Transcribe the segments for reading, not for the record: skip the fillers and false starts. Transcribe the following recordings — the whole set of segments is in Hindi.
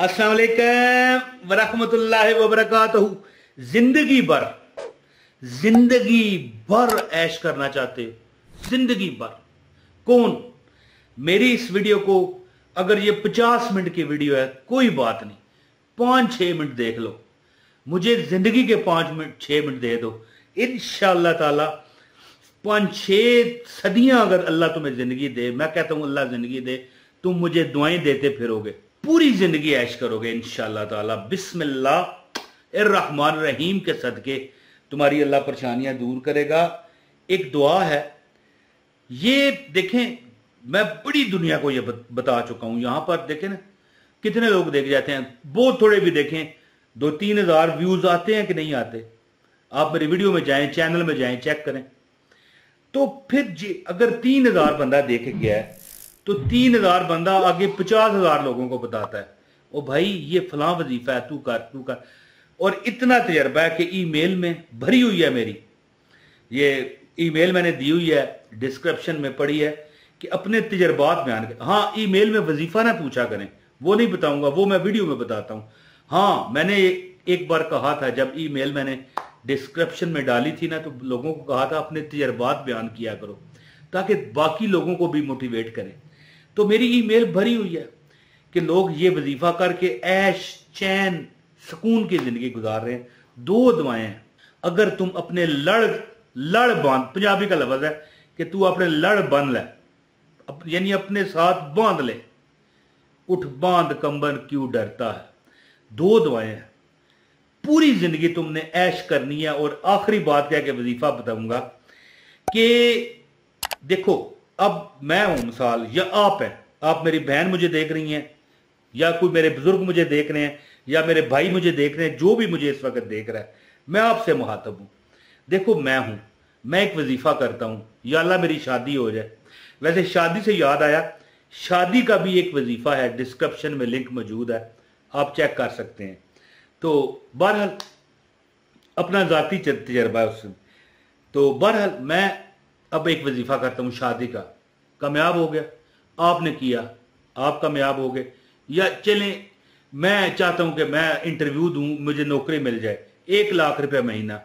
अस्सलाम वालेकुम वरहमतुल्लाहि वबरकातुहू। जिंदगी भर ऐश करना चाहते हो, जिंदगी भर। कौन? मेरी इस वीडियो को, अगर ये 50 मिनट की वीडियो है कोई बात नहीं, 5-6 मिनट देख लो, मुझे जिंदगी के 5-6 मिनट दे दो, इंशाअल्लाह ताला 5-6 सदियां अगर अल्लाह तुम्हें जिंदगी दे, मैं कहता हूं अल्लाह जिंदगी दे, तुम मुझे दुआएं देते फिरोगे, पूरी जिंदगी ऐश करोगे इंशाअल्लाह ताला। बिस्मिल्लाह अर्रहमान रहीम के सदके तुम्हारी अल्लाह परेशानियां दूर करेगा। एक दुआ है, ये देखें, मैं बड़ी दुनिया को ये बता चुका हूं। यहां पर देखें ना कितने लोग देख जाते हैं, बहुत थोड़े भी देखें, 2-3 हजार व्यूज आते हैं कि नहीं आते। आप मेरी वीडियो में जाएं, चैनल में जाएं, चेक करें। तो फिर अगर 3,000 बंदा देख गया है तो 3,000 बंदा आगे 50,000 लोगों को बताता है, ओ भाई ये फलां वजीफा है, तू कर। और इतना तजर्बा है कि ईमेल में भरी हुई है मेरी, ये ईमेल मैंने दी हुई है, डिस्क्रिप्शन में पड़ी है कि अपने तजर्बात बयान करें। हाँ, ईमेल में वजीफा ना पूछा करें, वो नहीं बताऊंगा, वो मैं वीडियो में बताता हूं। हाँ, मैंने एक बार कहा था, जब ईमेल मैंने डिस्क्रिप्शन में डाली थी ना, तो लोगों को कहा था अपने तजर्बात बयान किया करो ताकि बाकी लोगों को भी मोटिवेट करें। तो मेरी ईमेल भरी हुई है कि लोग ये वजीफा करके ऐश चैन सुकून की जिंदगी गुजार रहे हैं। 2 दुआएं हैं, अगर तुम अपने लड़ बांध, पंजाबी का लफ्ज है कि तू अपने लड़ बांध ले, यानी अपने साथ बांध ले, उठ बांध कंबन क्यों डरता है। 2 दुआएं हैं, पूरी जिंदगी तुमने ऐश करनी है। और आखिरी बात क्या कि वजीफा बताऊंगा कि देखो, अब मैं हूं मिसाल, या आप हैं, आप मेरी बहन मुझे देख रही हैं, या कोई मेरे बुजुर्ग मुझे देख रहे हैं, या मेरे भाई मुझे देख रहे हैं, जो भी मुझे इस वक्त देख रहा है, मैं आपसे मुखातब हूं। देखो, मैं एक वजीफा करता हूं, या अल्लाह मेरी शादी हो जाए। वैसे शादी से याद आया, शादी का भी एक वजीफा है, डिस्क्रिप्शन में लिंक मौजूद है, आप चेक कर सकते हैं। तो बहरहाल अपना जाती तजर्बा है उसमें। तो बहरहाल मैं अब एक वजीफा करता हूं शादी का, कामयाब हो गया, आपने किया, आप कामयाब हो गए। या चलें, मैं चाहता हूं कि मैं इंटरव्यू दूं, मुझे नौकरी मिल जाए, 1 लाख रुपया महीना,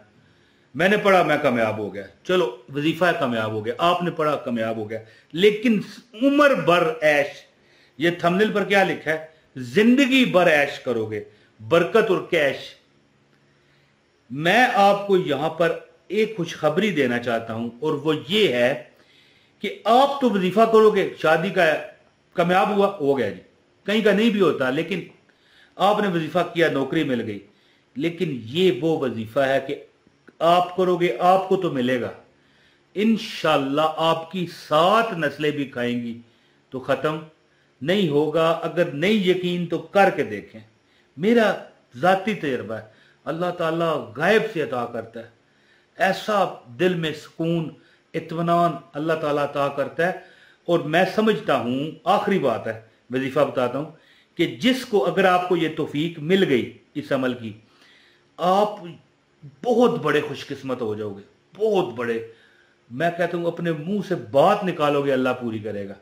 मैंने पढ़ा, मैं कामयाब हो गया, चलो वजीफा कामयाब हो गया, आपने पढ़ा कामयाब हो गया। लेकिन उम्र भर ऐश, ये थंबनेल पर क्या लिखा है, जिंदगी भर ऐश करोगे, बरकत और कैश। मैं आपको यहां पर एक खुशखबरी देना चाहता हूं, और वो ये है कि आप तो वजीफा करोगे, शादी का कामयाब हुआ, हो गया जी, कहीं का नहीं भी होता, लेकिन आपने वजीफा किया, नौकरी मिल गई। लेकिन ये वो वजीफा है कि आप करोगे, आपको तो मिलेगा इंशाअल्लाह, आपकी 7 नस्लें भी खाएंगी तो खत्म नहीं होगा। अगर नहीं यकीन तो करके देखें, मेरा जाती तजर्बा है, अल्लाह ताला गायब से अता करता है, ऐसा दिल में सुकून इत्मीनान अल्लाह ताला अता करता है। और मैं समझता हूं, आखिरी बात है, वजीफा बताता हूं कि जिसको, अगर आपको ये तौफीक मिल गई इस अमल की, आप बहुत बड़े खुशकिस्मत हो जाओगे, बहुत बड़े। मैं कहता हूं अपने मुंह से बात निकालोगे, अल्लाह पूरी करेगा,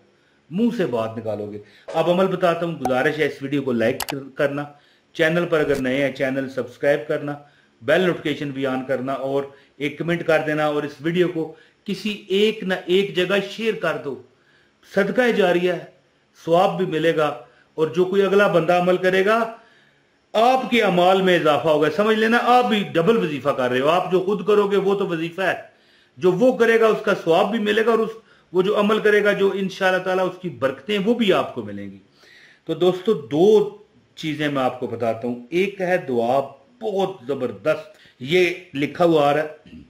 मुंह से बात निकालोगे। अब अमल बताता हूं, गुजारिश है इस वीडियो को लाइक करना, चैनल पर अगर नए हैं चैनल सब्सक्राइब करना, बेल नोटिफिकेशन भी ऑन करना, और एक कमेंट कर देना, और इस वीडियो को किसी एक ना एक जगह शेयर कर दो, सदका जारिया है, सवाब भी मिलेगा। और जो कोई अगला बंदा अमल करेगा, आपके अमाल में इजाफा होगा, समझ लेना आप भी डबल वजीफा कर रहे हो। आप जो खुद करोगे वो तो वजीफा है, जो वो करेगा उसका सवाब भी मिलेगा, और वो जो अमल करेगा, जो इंशाअल्लाह ताला उसकी बरकतें वो भी आपको मिलेंगी। तो दोस्तों, 2 चीजें मैं आपको बताता हूं। एक है दुआ, बहुत जबरदस्त, ये लिखा हुआ आ रहा है,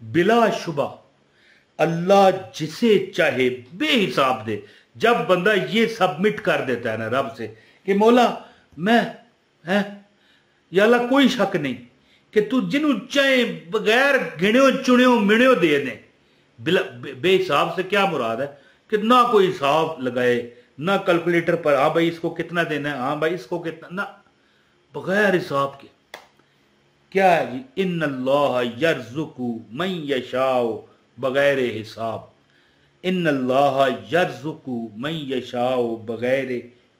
बिला शुबा अल्लाह जिसे चाहे बेहिसाब दे। जब बंदा ये सबमिट कर देता है ना रब से कि मौला मैं है, या अल्लाह कोई शक नहीं कि तू जिन्हों चाहे बगैर गिण्यो चुनियो मिण्यो दे दे। बेहिसाब से क्या मुराद है कि ना कोई हिसाब लगाए, ना कैलकुलेटर पर, हाँ भाई इसको कितना देना है, हाँ भाई इसको कितना, ना, बगैर हिसाब के। क्या है जी, इन्नल्लाह यर्ज़ुकु मन यशाओ बगैर हिसाब, इन्नल्लाह यर्ज़ुकु मन यशाओ बगैर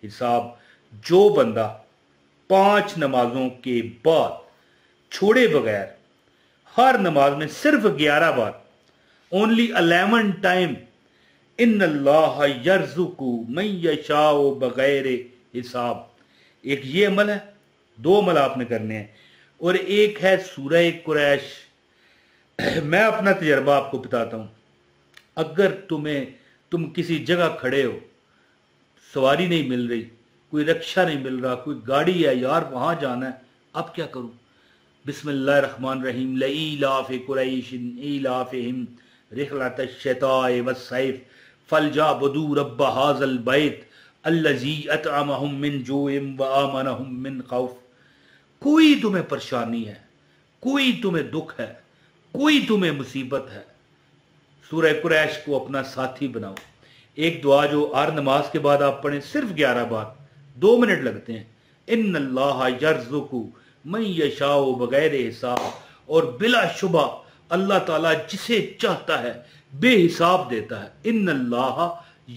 हिसाब। जो बंदा 5 नमाजों के बाद छोड़े बगैर हर नमाज में सिर्फ 11 बार, ओनली 11 टाइम, इन्नल्लाह यर्ज़ुकु मन यशाउ बगैर हिसाब। एक ये अमल है, 2 अमल आपने करने हैं, और एक है सूरह कुरैश। मैं अपना तजर्बा आपको बताता हूं। अगर तुम किसी जगह खड़े हो, सवारी नहीं मिल रही, कोई रिक्शा नहीं मिल रहा, कोई गाड़ी है यार वहां जाना है, अब क्या करूं? बिस्मिल्लाहिर्रहमानिर्रहीम लईलाफ कुरैशिन ईलाफिहिम रिहलतश शिताए वस्सैफ फलजाबदू रब्ब हाज़ल बैत अल्लज़ी अतअमहुम मिन जूइन व आमनहुम मिन खौफ। कोई तुम्हें परेशानी है, कोई तुम्हें दुख है, कोई तुम्हें मुसीबत है, सूरह कुरैश को अपना साथी बनाओ। एक दुआ जो हर नमाज के बाद आप पढ़ें, सिर्फ 11 बार, 2 मिनट लगते हैं। इन्नल्लाह यर्ज़ुकु मन यशाउ बगैर हिसाब। और बिला शुबा अल्लाह ताला जिसे चाहता है बेहिसाब देता है। इन्नल्लाह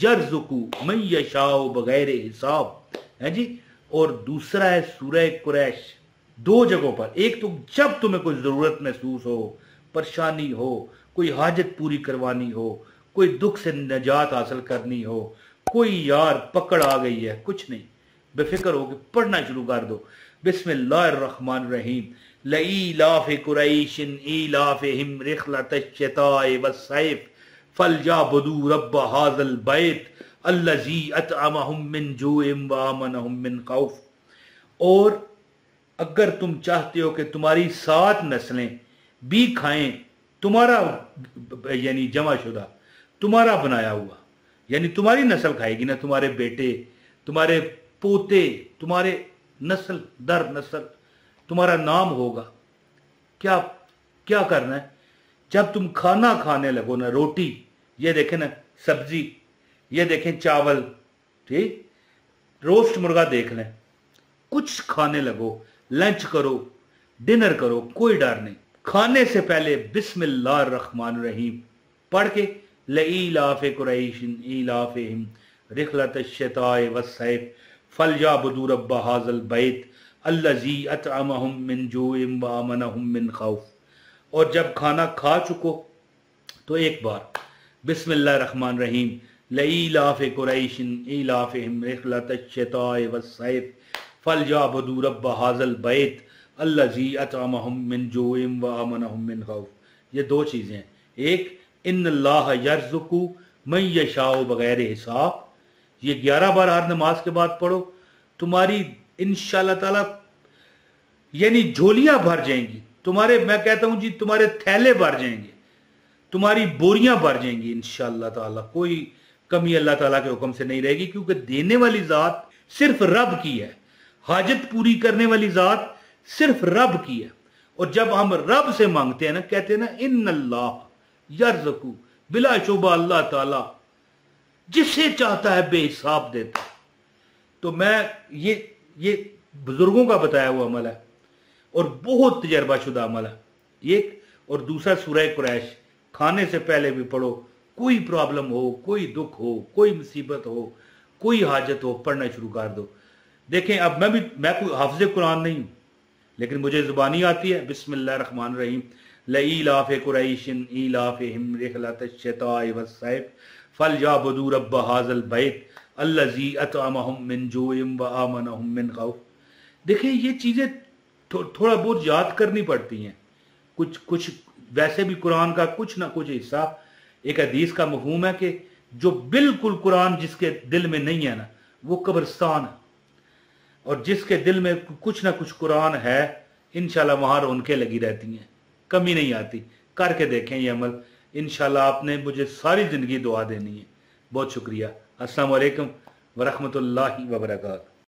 यर्ज़ुकु मन यशाउ बगैर हिसाब है जी। और दूसरा है सूरह कुरैश, 2 जगहों पर। एक तो जब तुम्हें कोई जरूरत महसूस हो, परेशानी हो, कोई हाजत पूरी करवानी हो, कोई दुख से निजात हासिल करनी हो, कोई यार पकड़ आ गई है, कुछ नहीं, बेफिक्र हो के पढ़ना शुरू कर दो। बिस्मिल्लाहिर्रहमानिर्रहीम लईलाफ कुरैशिन ईलाफिहिम रिहलतश शिताए वस्सैफ फलजाबदू रब्ब हाज़ल बैत अल्लज़ी अतअमहुम मिन जूइन व आमनहुम मिन खौफ। और अगर तुम चाहते हो कि तुम्हारी 7 नस्लें भी खाएं तुम्हारा, यानी जमाशुदा, तुम्हारा बनाया हुआ, यानी तुम्हारी नस्ल खाएगी ना, तुम्हारे बेटे, तुम्हारे पोते, तुम्हारे नस्ल दर नस्ल तुम्हारा नाम होगा। क्या क्या करना है? जब तुम खाना खाने लगो ना, रोटी, ये देखें ना, सब्जी, ये देखें चावल, ठीक, रोस्ट मुर्गा देख लें, कुछ खाने लगो, लंच करो, डिनर करो, कोई डर नहीं। खाने से पहले बिस्मिल्लाहिर्रहमानिर्रहीम पढ़ के लईलाफ कुरैशिन ईलाफिहिम रिहलतश शिताए वस्सैफ फलजाबदू रब्ब हाज़ल बैत अल्लज़ी अतअमहुम मिन जूइन व आमनहुम मिन खौफ। और जब खाना खा चुको तो एक बार बिस्मिल्लाहिर्रहमानिर्रहीम लईलाफ कुरैशिन ईलाफिहिम रिहलतश शिताए वस्सैफ फलजाबदू रब्ब हाज़ल बैत अल्लज़ी अतअमहुम मिन जूइन व आमनहुम मिन खौफ। ये 2 चीजें हैं। एक, इन्नल्लाह यर्ज़ुकु मन यशाउ बगैर हिसाब, ये 11 बार हर नमाज के बाद पढ़ो, तुम्हारी इंशाअल्लाह ताला यानी झोलियां भर जाएंगी तुम्हारे, मैं कहता हूं जी तुम्हारे थैले भर जाएंगे, तुम्हारी बोरियां भर जाएंगी इंशाअल्लाह ताला। कोई कमी अल्लाह ताला के हुक्म से नहीं रहेगी, क्योंकि देने वाली जात सिर्फ रब की है, हाजत पूरी करने वाली जात सिर्फ रब की है। और जब हम रब से मांगते हैं ना, कहते हैं ना इन्नल्लाह यर्ज़ुकु, बिला शुबा अल्लाह ताला जिसे चाहता है बेहिसाब देता है। तो मैं ये बुजुर्गों का बताया हुआ अमल है और बहुत तजर्बाशुदा अमल है एक। और दूसरा सूरह कुरैश खाने से पहले भी पढ़ो, कोई प्रॉब्लम हो, कोई दुख हो, कोई मुसीबत हो, कोई हाजत हो, पढ़ना शुरू कर दो। देखें, अब मैं कोई हाफिज़ कुरान नहीं हूं, लेकिन मुझे जुबानी आती है। बिस्मिल्लाहिर्रहमानिर्रहीम लईलाफ कुरैशिन ईलाफिहिम रिहलतश शिताए वस्सैफ फलजाबदू रब्ब हाज़ल बैत अल्लज़ी अतअमहुम मिन जूइन व आमनहुम मिन खौफ। देखिए, ये चीजें थोड़ा बहुत याद करनी पड़ती हैं। कुछ वैसे भी कुरान का कुछ ना कुछ हिस्सा, एक हदीस का मफहूम है कि जो बिल्कुल कुरान जिसके दिल में नहीं है ना, वो कब्रिस्तान है, और जिसके दिल में कुछ ना कुछ कुरान है, इंशाल्लाह वहां रौनकें लगी रहती हैं, कमी नहीं आती। करके देखें ये अमल, इंशाल्लाह आपने मुझे सारी जिंदगी दुआ देनी है। बहुत शुक्रिया। अस्सलाम वालेकुम व रहमतुल्लाहि व बरकातहू।